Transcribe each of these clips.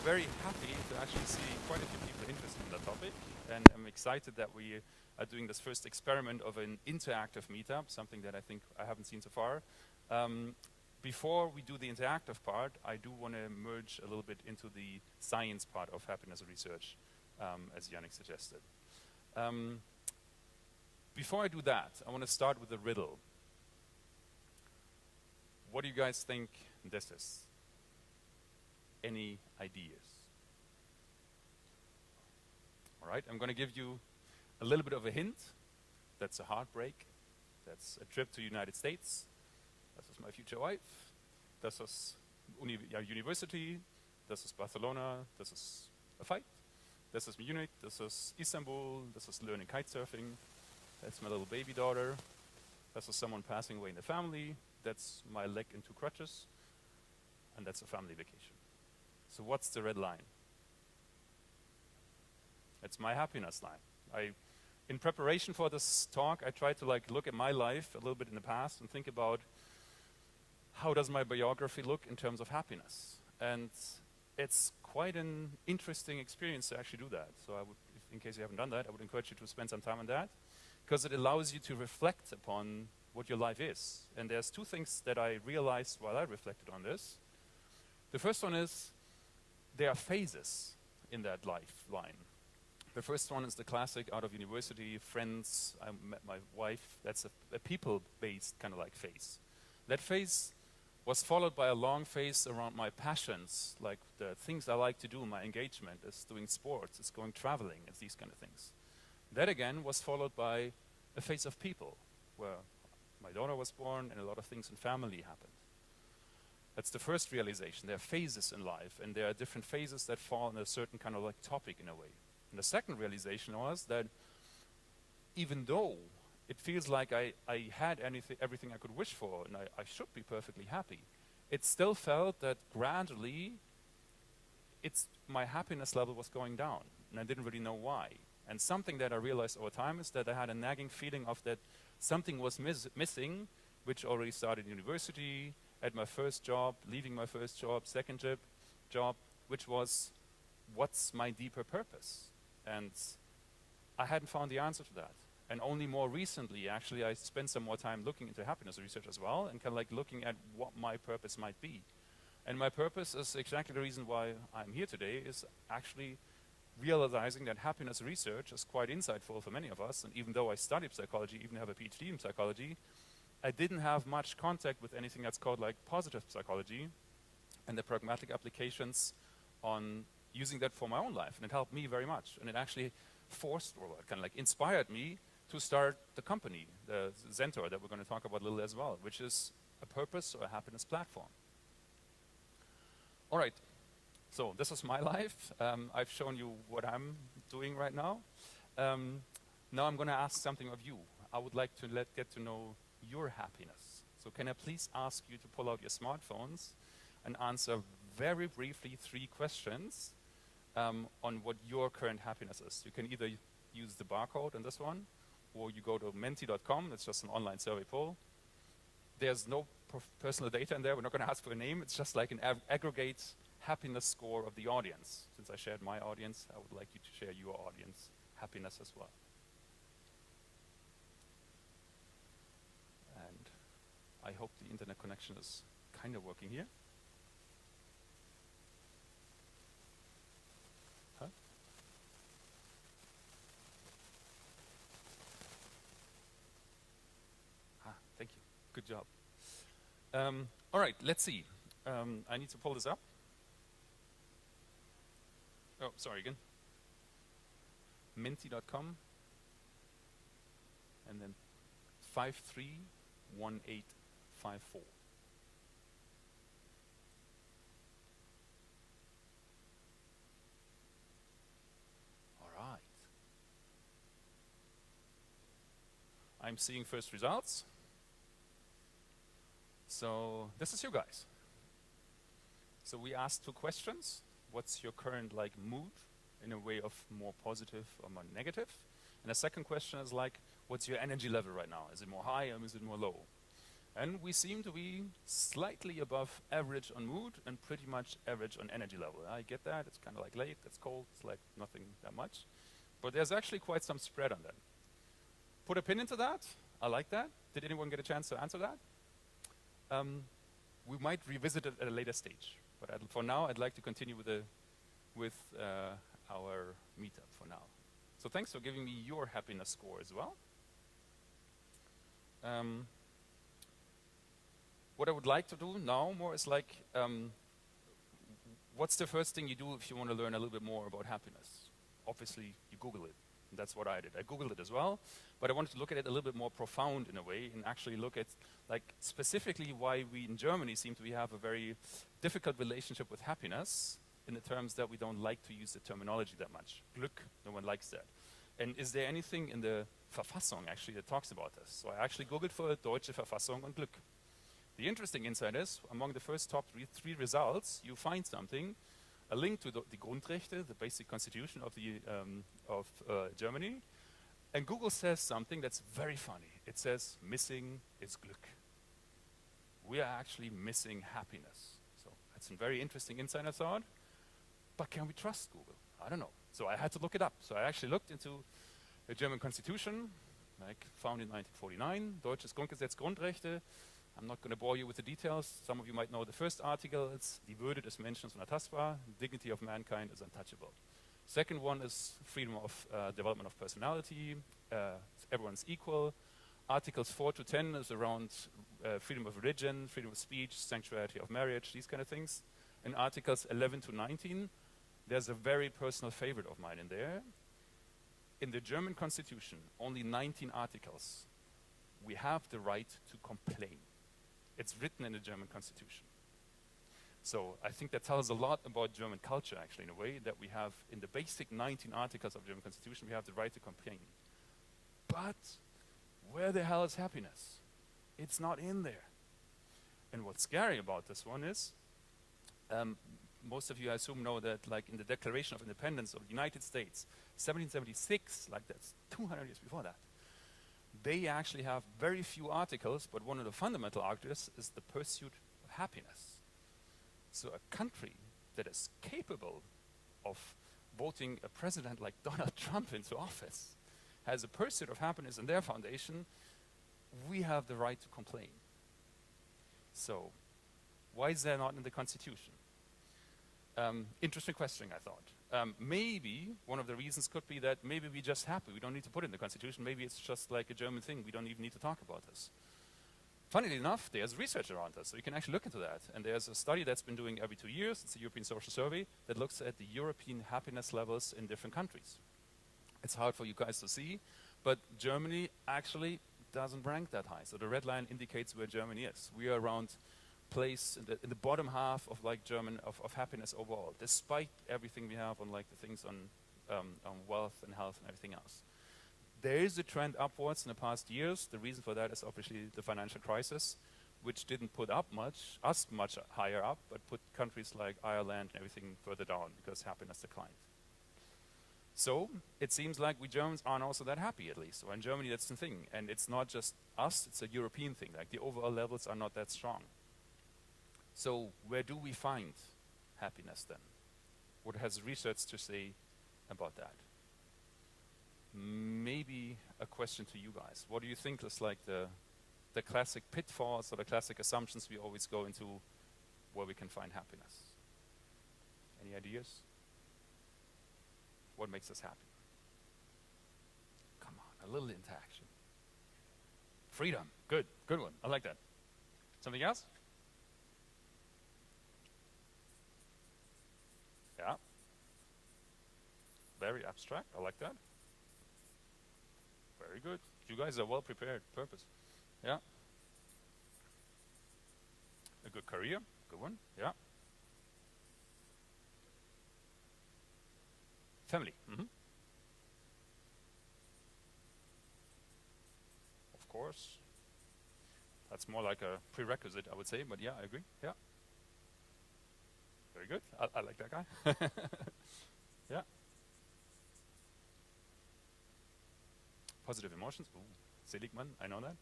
very happy to actually see quite a few people interested in that topic, and I'm excited that we are doing this first experiment of an interactive meetup, something that I think I haven't seen so far. Before we do the interactive part, I do want to merge a little bit into the science part of happiness research, as Yannick suggested. Before I do that, I want to start with a riddle. What do you guys think this is? Any ideas? All right, I'm going to give you a little bit of a hint. That's a heartbreak. That's a trip to the United States. This is my future wife. This is university. This is Barcelona. This is a fight. This is Munich. This is Istanbul. This is learning kite surfing. That's my little baby daughter. This is someone passing away in the family. That's my leg into crutches. And that's a family vacation. So what's the red line? It's my happiness line. In preparation for this talk, I tried to look at my life a little bit in the past and think about how does my biography look in terms of happiness. And it's quite an interesting experience to actually do that. So I would, in case you haven't done that, I would encourage you to spend some time on that, because it allows you to reflect upon what your life is. And there's two things that I realized while I reflected on this. The first one is there are phases in that lifeline. The first one is the classic out of university, friends, I met my wife. That's a people-based kind of phase. That phase was followed by a long phase around my passions, like the things I like to do, my engagement is doing sports, it's going traveling, it's these kind of things. That again was followed by a phase of people, where my daughter was born and a lot of things in family happened. That's the first realization. There are phases in life, and there are different phases that fall in a certain kind of topic in a way. And the second realization was that even though it feels like I had everything I could wish for, and I should be perfectly happy, it still felt that gradually my happiness level was going down, and I didn't really know why. And something that I realized over time is that I had a nagging feeling of that something was missing, which already started in university, at my first job, leaving my first job, second job, which was, what's my deeper purpose? And I hadn't found the answer to that. And only more recently, actually, I spent some more time looking into happiness research as well, and kind of looking at what my purpose might be. And my purpose is exactly the reason why I'm here today, is actually realizing that happiness research is quite insightful for many of us. And even though I studied psychology, even have a PhD in psychology, I didn't have much contact with anything that's called positive psychology and the pragmatic applications on using that for my own life. And it helped me very much. And it actually forced, or kind of inspired me to start the company, the Zentor, that we're going to talk about a little as well, which is a purpose or a happiness platform. All right, so this is my life. I've shown you what I'm doing right now. Now I'm going to ask something of you. I would like to get to know your happiness. So can I please ask you to pull out your smartphones and answer very briefly 3 questions on what your current happiness is. You can either use the barcode on this one, or you go to menti.com, it's just an online survey poll. There's no personal data in there, we're not going to ask for a name, it's just like an aggregate happiness score of the audience. Since I shared my audience, I would like you to share your audience happiness as well. And I hope the internet connection is kind of working here. Huh? Thank you. Good job. All right, let's see. I need to pull this up. Oh, sorry again. Menti.com and then 531854. All right. I'm seeing first results. So this is you guys. So we asked 2 questions. What's your current mood in a way of more positive or more negative? And the second question is what's your energy level right now? Is it more high or is it more low? And we seem to be slightly above average on mood and pretty much average on energy level. I get that, it's kind of like late, it's cold, it's like nothing that much. But there's actually quite some spread on that. Put a pin into that, I like that. Did anyone get a chance to answer that? We might revisit it at a later stage. But for now, I'd like to continue with our meetup for now. So thanks for giving me your happiness score as well. What I would like to do now more is like, what's the first thing you do if you want to learn a little bit more about happiness? Obviously, you Google it. And that's what I did. I Googled it as well, but I wanted to look at it a little bit more profound in a way and actually look at like specifically why we in Germany seem to have a very difficult relationship with happiness in the terms that we don't like to use the terminology that much. Glück, no one likes that. And is there anything in the Verfassung actually that talks about this? So I actually Googled for Deutsche Verfassung und Glück. The interesting insight is, among the first top three results, you find something, a link to the Grundrechte, the basic constitution of Germany, and Google says something that's very funny. It says, missing is Glück. We are actually missing happiness. So that's a very interesting insight, I thought. But can we trust Google? I don't know. So I had to look it up. So I actually looked into the German constitution, like found in 1949, Deutsches Grundgesetz, Grundrechte. I'm not going to bore you with the details. Some of you might know the first article. It's Die Würde des Menschen ist unantastbar. Dignity of mankind is untouchable. Second one is freedom of development of personality. Everyone's equal. Articles 4 to 10 is around freedom of religion, freedom of speech, sanctuarity of marriage, these kind of things. In articles 11 to 19, there's a very personal favorite of mine in there. In the German constitution, only 19 articles. We have the right to complain. It's written in the German constitution. So I think that tells a lot about German culture, actually, in a way, that we have, in the basic 19 articles of the German constitution, we have the right to complain. But where the hell is happiness? It's not in there. And what's scary about this one is, most of you, I assume, know that, like, in the Declaration of Independence of the United States, 1776, like that's 200 years before that, they actually have very few articles, but one of the fundamental articles is the pursuit of happiness. So a country that is capable of voting a president like Donald Trump into office has a pursuit of happiness in their foundation. We have the right to complain. So why is that not in the constitution? Interesting question, I thought. Maybe one of the reasons could be that maybe we're just happy. We don't need to put it in the constitution. Maybe it's just like a German thing. We don't even need to talk about this. Funnily enough, there's research around this, so you can actually look into that. And there's a study that's been doing every 2 years. It's a European Social Survey that looks at the European happiness levels in different countries. It's hard for you guys to see, but Germany actually doesn't rank that high. So the red line indicates where Germany is. We are around place in the bottom half of like of happiness overall, despite everything we have on like the things on wealth and health and everything else. There is a trend upwards in the past years. The reason for that is obviously the financial crisis, which didn't put us much higher up, but put countries like Ireland and everything further down because happiness declined. So it seems like we Germans aren't also that happy, at least. Or in Germany, that's the thing. And it's not just us, it's a European thing. Like the overall levels are not that strong. So where do we find happiness then? What has research to say about that? Maybe a question to you guys. What do you think is like the classic pitfalls or the classic assumptions we always go into where we can find happiness? Any ideas? What makes us happy? Come on, a little interaction. Freedom, good one, I like that. Something else? Yeah. Very abstract, I like that. Very good. You guys are well prepared, purpose. Yeah. A good career, good one, yeah. Family, Of course. That's more like a prerequisite, I would say, but yeah, I agree, yeah. Very good, I like that guy. Yeah. Positive emotions, Seligman, I know that.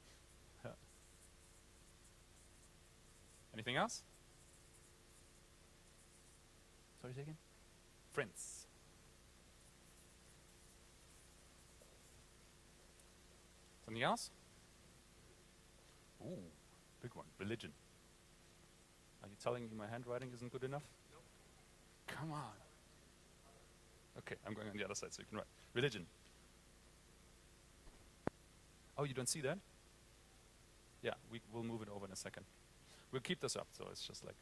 Yeah. Anything else? Sorry, say again? Friends. Something else? Ooh, big one. Religion. Are you telling me my handwriting isn't good enough? Nope. Come on. Okay, I'm going on the other side so you can write. Religion. Oh, you don't see that? Yeah, we'll move it over in a second. We'll keep this up, so it's just like.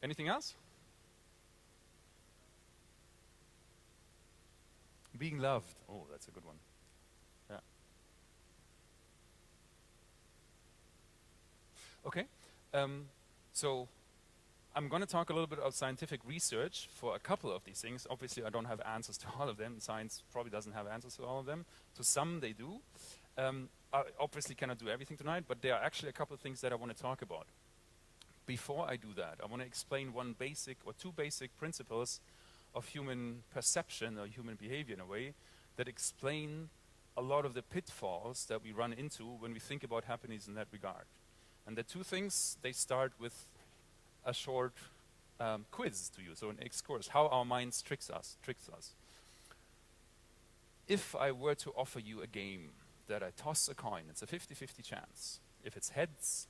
Anything else? Being loved. Oh, that's a good one. Yeah. Okay. So I'm going to talk a little bit about scientific research for a couple of these things. Obviously, I don't have answers to all of them. Science probably doesn't have answers to all of them. To some, they do. I obviously cannot do everything tonight, but there are actually a couple of things that I want to talk about. Before I do that, I want to explain one basic or two basic principles of human perception or human behavior in a way that explain a lot of the pitfalls that we run into when we think about happiness in that regard. And the two things, they start with a short quiz to you, so an excursus, how our minds tricks us. If I were to offer you a game that I toss a coin, it's a 50-50 chance. If it's heads,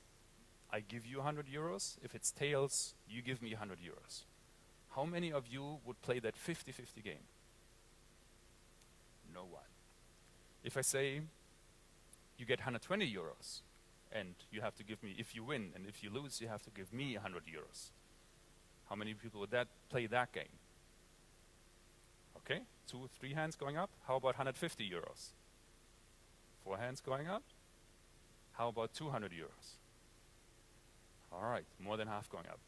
I give you 100 euros. If it's tails, you give me 100 euros. How many of you would play that 50-50 game? No one. If I say you get 120 euros and you have to give me, if you win, and if you lose, you have to give me 100 euros. How many people would play that game? Okay, 2 or 3 hands going up. How about 150 euros? 4 hands going up. How about 200 euros? All right, more than half going up.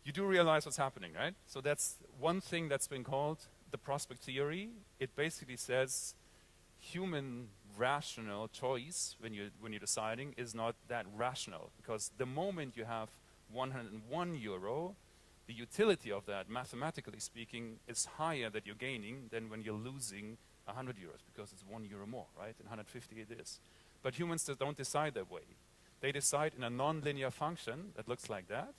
You do realize what's happening, right? So that's one thing that's been called the prospect theory. It basically says human rational choice when you're deciding is not that rational, because the moment you have 101 euro, the utility of that, mathematically speaking, is higher that you're gaining than when you're losing 100 euros, because it's 1 euro more, right? And 150 it is. But humans don't decide that way. They decide in a non-linear function that looks like that.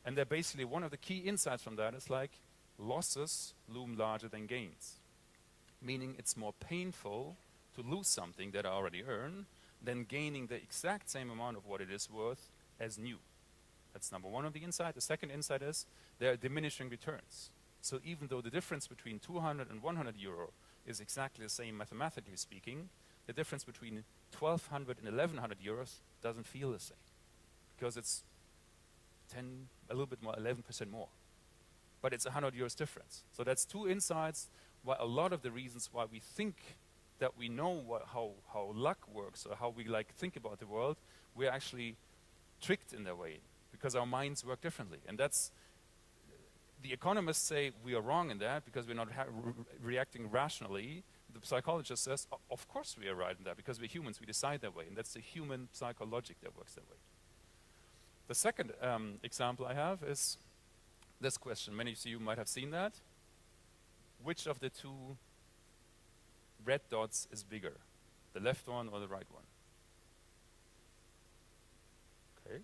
And they're basically, one of the key insights from that is like, losses loom larger than gains. Meaning it's more painful to lose something that I already earned than gaining the exact same amount of what it is worth as new. That's number one of the insight. The second insight is there are diminishing returns. So even though the difference between 200 and 100 euro is exactly the same mathematically speaking, the difference between 1,200 and 1,100 euros doesn't feel the same, because it's a little bit more, 11% more. But it's 100 euros difference. So that's two insights why a lot of the reasons why we think that we know how luck works or how we like think about the world, we're actually tricked in that way because our minds work differently. And that's, the economists say we are wrong in that because we're not reacting rationally. The psychologist says, of course we are right in that because we're humans, we decide that way. And that's the human psychologic that works that way. The second example I have is this question. Many of you might have seen that. Which of the two red dots is bigger? The left one or the right one? Okay.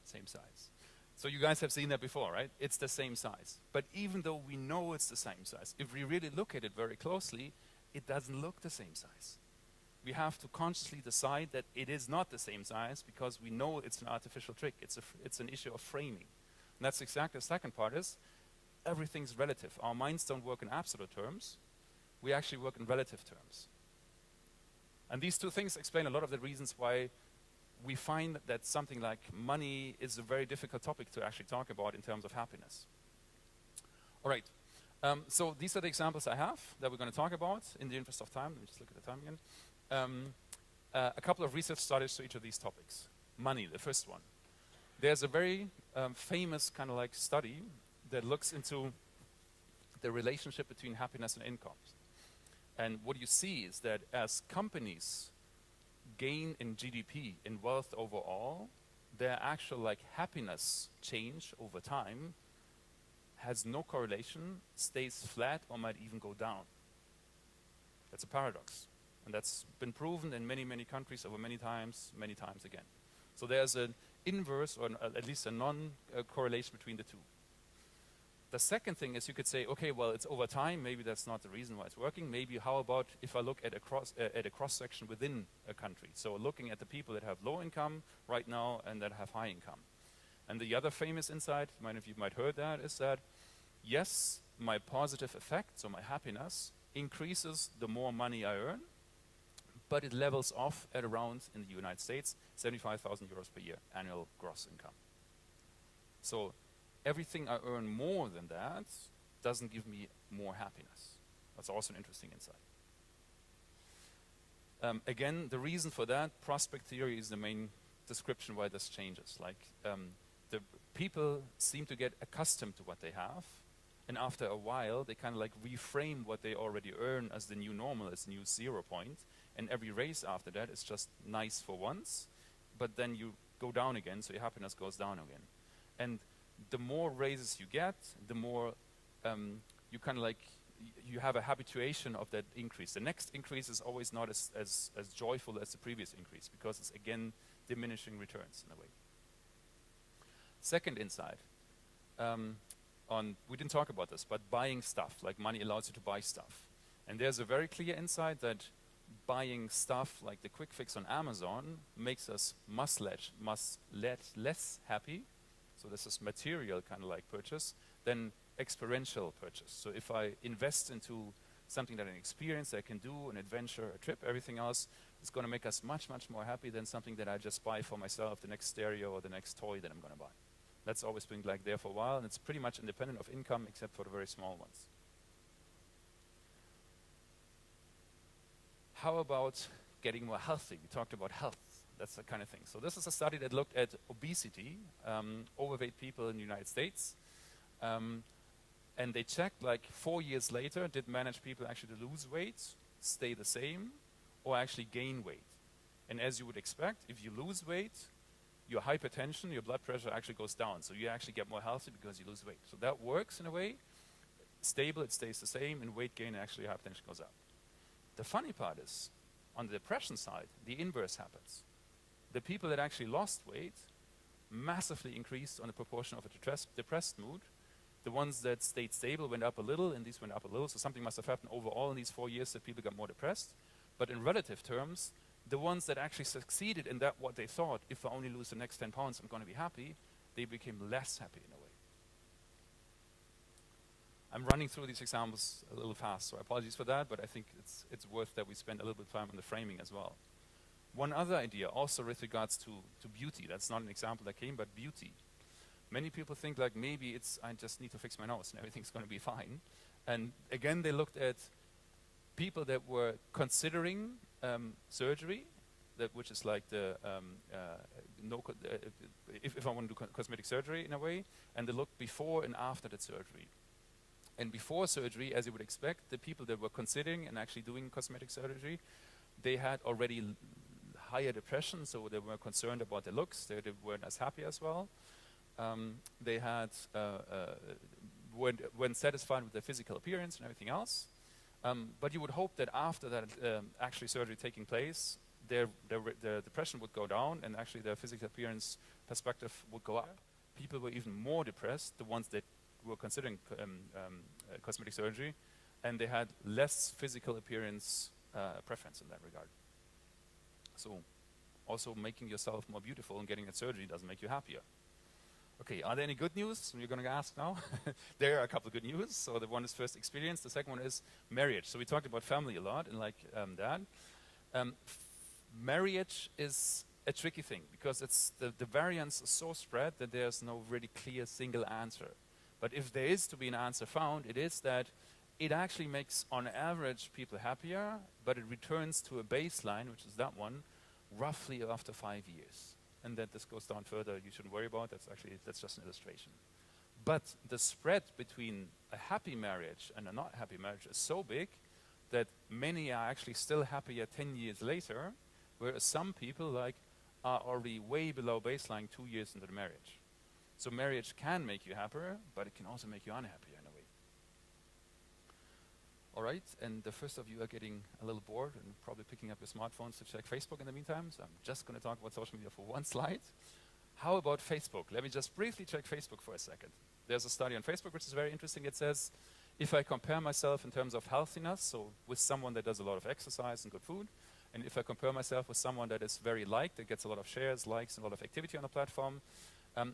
Same size. So you guys have seen that before, right? It's the same size. But even though we know it's the same size, if we really look at it very closely, it doesn't look the same size. We have to consciously decide that it is not the same size because we know it's an artificial trick. It's an issue of framing. And that's exactly the second part is, everything's relative. Our minds don't work in absolute terms. We actually work in relative terms. And these two things explain a lot of the reasons why we find that something like money is a very difficult topic to actually talk about in terms of happiness. All right. So these are the examples I have that we're going to talk about in the interest of time. Let me just look at the time again. A couple of research studies to each of these topics. Money, the first one. There's a very famous kind of like study that looks into the relationship between happiness and income. And what you see is that as companies gain in GDP, in wealth overall, their actual like happiness change over time has no correlation, stays flat, or might even go down. That's a paradox. And that's been proven in many, many countries over many times again. So there's an inverse, or at least a non-correlation between the two. The second thing is you could say, okay, well, it's over time. Maybe that's not the reason why it's working. Maybe how about if I look at a cross-section within a country? So looking at the people that have low income right now and that have high income. And the other famous insight, many of you might heard that, is that yes, my positive effect, so my happiness, increases the more money I earn, but it levels off at around, in the United States, 75,000 euros per year annual gross income. So everything I earn more than that doesn't give me more happiness. That's also an interesting insight. Again, the reason for that, prospect theory is the main description why this changes. Like, the people seem to get accustomed to what they have, and after a while, they kind of like reframe what they already earn as the new normal, as new 0 point, and every raise after that is just nice for once, but then you go down again, so your happiness goes down again. And the more raises you get, the more you kind of like, you have a habituation of that increase. The next increase is always not as joyful as the previous increase, because it's again diminishing returns in a way. Second insight, we didn't talk about this, but buying stuff, like money allows you to buy stuff. And there's a very clear insight that buying stuff like the quick fix on Amazon makes us much less happy. So this is material kind of like purchase than experiential purchase. So if I invest into something that I experience, that I can do, an adventure, a trip, everything else, it's going to make us much, much more happy than something that I just buy for myself, the next stereo or the next toy that I'm going to buy. That's always been like there for a while, and it's pretty much independent of income except for the very small ones. How about getting more healthy? We talked about health. That's the kind of thing. So this is a study that looked at obesity, overweight people in the United States. And they checked, like 4 years later, did manage people actually to lose weight, stay the same, or actually gain weight? And as you would expect, if you lose weight, your hypertension, your blood pressure actually goes down. So you actually get more healthy because you lose weight. So that works in a way. Stable, it stays the same, and weight gain, actually hypertension goes up. The funny part is, on the depression side, the inverse happens. The people that actually lost weight massively increased on the proportion of a depressed mood. The ones that stayed stable went up a little, and these went up a little. So something must have happened overall in these 4 years that people got more depressed. But in relative terms, the ones that actually succeeded in that what they thought, if I only lose the next 10 pounds, I'm going to be happy, they became less happy in a way. I'm running through these examples a little fast, so apologies for that, but I think it's worth that we spend a little bit of time on the framing as well. One other idea, also with regards to beauty, that's not an example that came, but beauty. Many people think like maybe I just need to fix my nose and everything's going to be fine. And again, they looked at people that were considering surgery, which is like the if I want to do cosmetic surgery in a way, and they looked before and after the surgery. And before surgery, as you would expect, the people that were considering and actually doing cosmetic surgery, they had already higher depression, so they were concerned about their looks. They weren't as happy as well. They had weren't satisfied with their physical appearance and everything else. But you would hope that after that actually surgery taking place, their depression would go down and actually their physical appearance perspective would go up. People were even more depressed, the ones that were considering cosmetic surgery, and they had less physical appearance preference in that regard. So also making yourself more beautiful and getting a surgery doesn't make you happier. Okay, are there any good news? You're going to ask now. There are a couple of good news. So the one is first experience. The second one is marriage. So we talked about family a lot and like that. Marriage is a tricky thing because it's the variance is so spread that there's no really clear single answer. But if there is to be an answer found, it is that it actually makes, on average, people happier, but it returns to a baseline, which is that one, roughly after 5 years. And that this goes down further, you shouldn't worry about. That's just an illustration. But the spread between a happy marriage and a not happy marriage is so big that many are actually still happier 10 years later, whereas some people are already way below baseline 2 years into the marriage. So marriage can make you happier, but it can also make you unhappier in a way. All right, and the first of you are getting a little bored and probably picking up your smartphones to check Facebook in the meantime, so I'm just going to talk about social media for one slide. How about Facebook? Let me just briefly check Facebook for a second. There's a study on Facebook which is very interesting. It says, if I compare myself in terms of healthiness, so with someone that does a lot of exercise and good food, and if I compare myself with someone that is very liked, that gets a lot of shares, likes, and a lot of activity on the platform,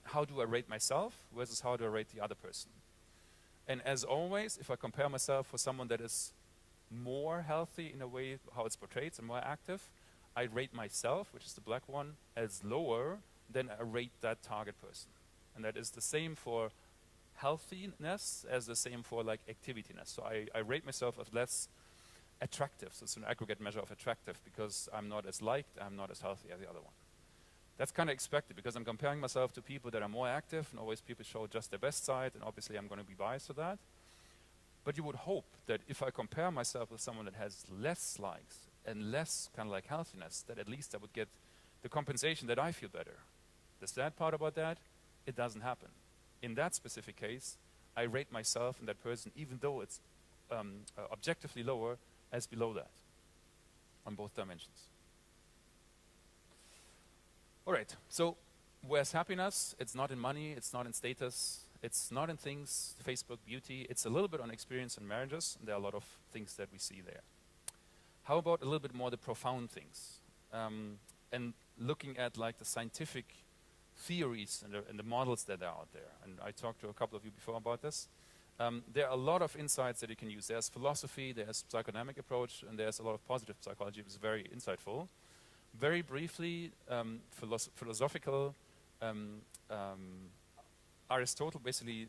how do I rate myself versus how do I rate the other person? And as always, if I compare myself with someone that is more healthy in a way how it's portrayed and more active, I rate myself, which is the black one, as lower than I rate that target person. And that is the same for healthiness as the same for like activityness. So I rate myself as less attractive. So it's an aggregate measure of attractive because I'm not as liked, I'm not as healthy as the other one. That's kind of expected because I'm comparing myself to people that are more active, and always people show just their best side, and obviously I'm going to be biased to that. But you would hope that if I compare myself with someone that has less likes and less kind of like healthiness, that at least I would get the compensation that I feel better. The sad part about that, it doesn't happen. In that specific case, I rate myself and that person, even though it's objectively lower, as below that on both dimensions. All right, so where's happiness? It's not in money, it's not in status, it's not in things, Facebook, beauty, it's a little bit on experience and marriages, and there are a lot of things that we see there. How about a little bit more the profound things? And looking at like the scientific theories and the models that are out there. And I talked to a couple of you before about this. There are a lot of insights that you can use. There's philosophy, there's psychodynamic approach, and there's a lot of positive psychology, which is very insightful. Very briefly, philosophical, Aristotle basically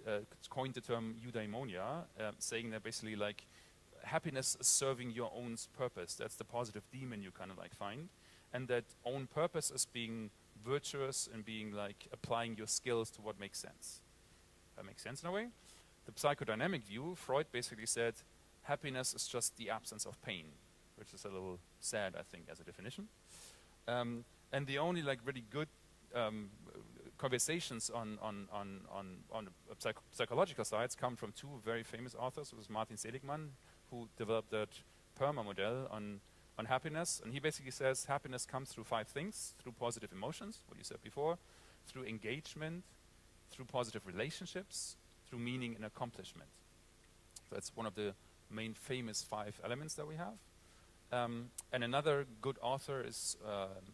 coined the term eudaimonia, saying that basically like happiness is serving your own purpose. That's the positive demon you kind of like find. And that own purpose is being virtuous and being like applying your skills to what makes sense. That makes sense in a way. The psychodynamic view, Freud basically said, happiness is just the absence of pain, which is a little sad, I think, as a definition. And the only like really good conversations on psychological sides come from two very famous authors. It was Martin Seligman, who developed that PERMA model on happiness. And he basically says happiness comes through 5 things: through positive emotions, what you said before, through engagement, through positive relationships, through meaning and accomplishment. So that's one of the main famous 5 elements that we have. And another good author is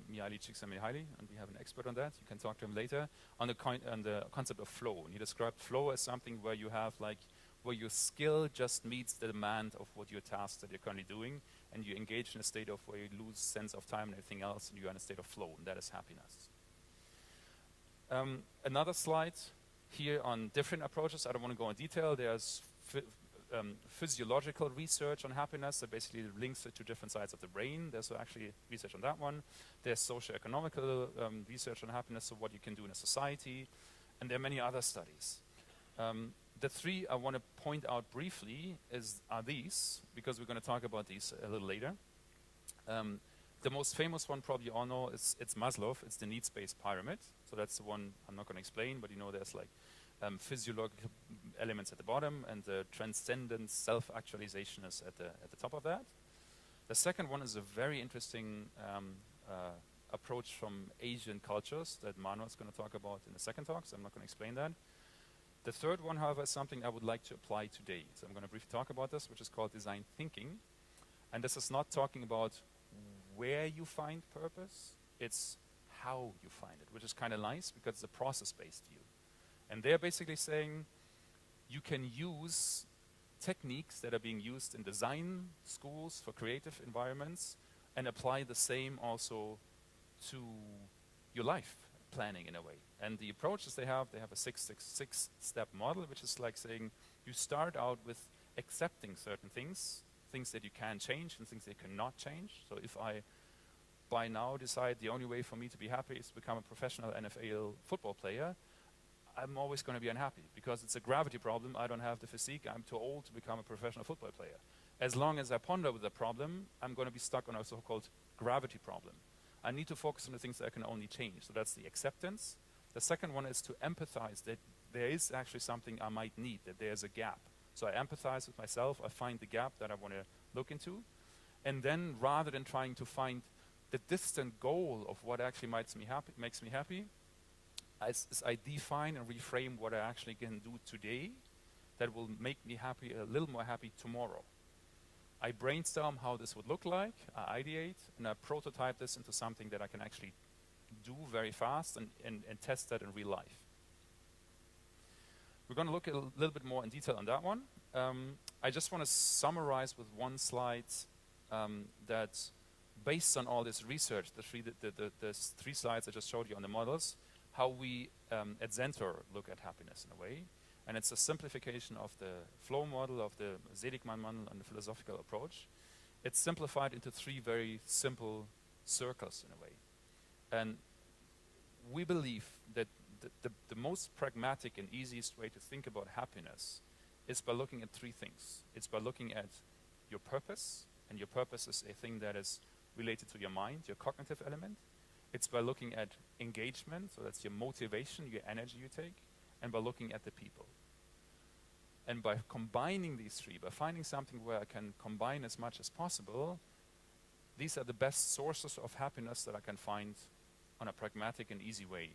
Mihaly Csikszentmihalyi, and we have an expert on that. You can talk to him later on the concept of flow. And he described flow as something where you have like where your skill just meets the demand of what your tasks that you're currently doing, and you engage in a state of where you lose sense of time and everything else, and you're in a state of flow, and that is happiness. Another slide here on different approaches. I don't want to go in detail. There's physiological research on happiness that basically links it to different sides of the brain. There's actually research on that one. There's socioeconomical research on happiness, so what you can do in a society. And there are many other studies. The 3 I want to point out briefly are these, because we're going to talk about these a little later. The most famous one probably you all know it's Maslow. It's the needs-based pyramid. So that's the one I'm not going to explain, but you know there's like physiological elements at the bottom, and the transcendent self-actualization is at the top of that. The second one is a very interesting approach from Asian cultures that Manu is going to talk about in the second talk, so I'm not going to explain that. The third one, however, is something I would like to apply today. So I'm going to briefly talk about this, which is called design thinking. And this is not talking about where you find purpose, it's how you find it, which is kind of nice because it's a process-based view. And they're basically saying you can use techniques that are being used in design schools for creative environments and apply the same also to your life planning in a way. And the approaches they have a 6-step model, which is like saying you start out with accepting certain things that you can change and things that you cannot change. So if I by now decide the only way for me to be happy is to become a professional NFL football player, I'm always going to be unhappy because it's a gravity problem. I don't have the physique. I'm too old to become a professional football player. As long as I ponder with the problem, I'm going to be stuck on a so-called gravity problem. I need to focus on the things that I can only change. So that's the acceptance. The second one is to empathize that there is actually something I might need, that there's a gap. So I empathize with myself, I find the gap that I want to look into, and then rather than trying to find the distant goal of what actually makes me happy, I define and reframe what I actually can do today that will make me happy, a little more happy tomorrow. I brainstorm how this would look like, I ideate, and I prototype this into something that I can actually do very fast and test that in real life. We're going to look a little bit more in detail on that one. I just want to summarize with one slide that based on all this research, the three slides I just showed you on the models, how we at Zentor look at happiness in a way. And it's a simplification of the flow model, of the Seligman model, and the philosophical approach. It's simplified into three very simple circles in a way. And we believe that the most pragmatic and easiest way to think about happiness is by looking at three things. It's by looking at your purpose, and your purpose is a thing that is related to your mind, your cognitive element. It's by looking at engagement, so that's your motivation, your energy you take, and by looking at the people. And by combining these three, by finding something where I can combine as much as possible, these are the best sources of happiness that I can find on a pragmatic and easy way.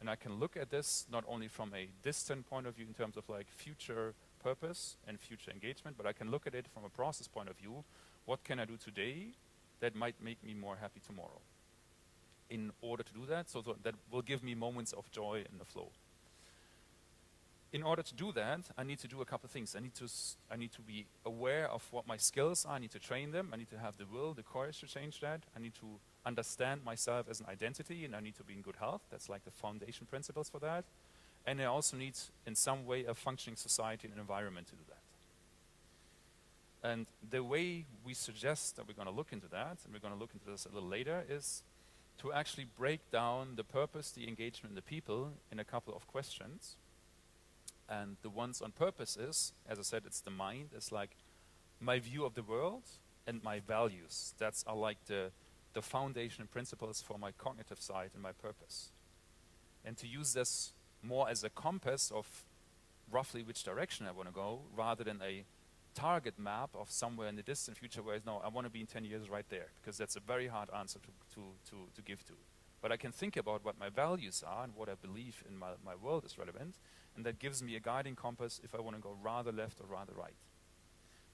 And I can look at this not only from a distant point of view in terms of like future purpose and future engagement, but I can look at it from a process point of view. What can I do today that might make me more happy tomorrow? In order to do that, so that will give me moments of joy in the flow. In order to do that, I need to do a couple of things. I need to be aware of what my skills are. I need to train them. I need to have the will, the courage to change that. I need to understand myself as an identity, and I need to be in good health. That's like the foundation principles for that. And I also need, in some way, a functioning society and environment to do that. And the way we suggest that we're going to look into that, and we're going to look into this a little later, is to actually break down the purpose, the engagement, and the people in a couple of questions. And the ones on purpose is, as I said, it's the mind. It's like my view of the world and my values. That's are like the foundation and principles for my cognitive side and my purpose. And to use this more as a compass of roughly which direction I want to go, rather than a target map of somewhere in the distant future where no, I want to be in 10 years right there, because that's a very hard answer to give to. But I can think about what my values are and what I believe in my world is relevant, and that gives me a guiding compass if I want to go rather left or rather right.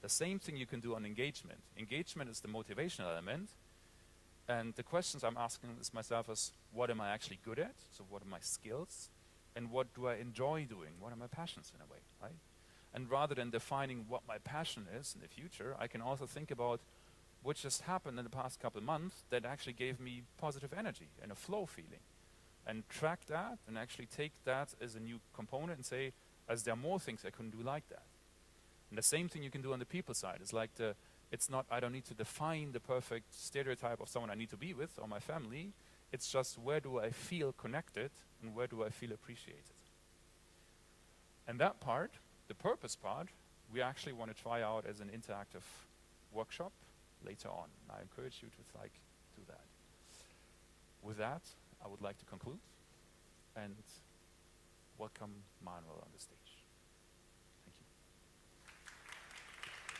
The same thing you can do on engagement. Engagement is the motivational element, and the questions I'm asking myself is, what am I actually good at? So what are my skills? And what do I enjoy doing? What are my passions in a way, right? And rather than defining what my passion is in the future, I can also think about what just happened in the past couple of months that actually gave me positive energy and a flow feeling. And track that and actually take that as a new component and say, as there are more things I couldn't do like that. And the same thing you can do on the people side. It's like it's not, I don't need to define the perfect stereotype of someone I need to be with or my family. It's just, where do I feel connected and where do I feel appreciated? And that part, the purpose part, we actually want to try out as an interactive workshop later on. I encourage you to do that. With that, I would like to conclude and welcome Manuel on the stage.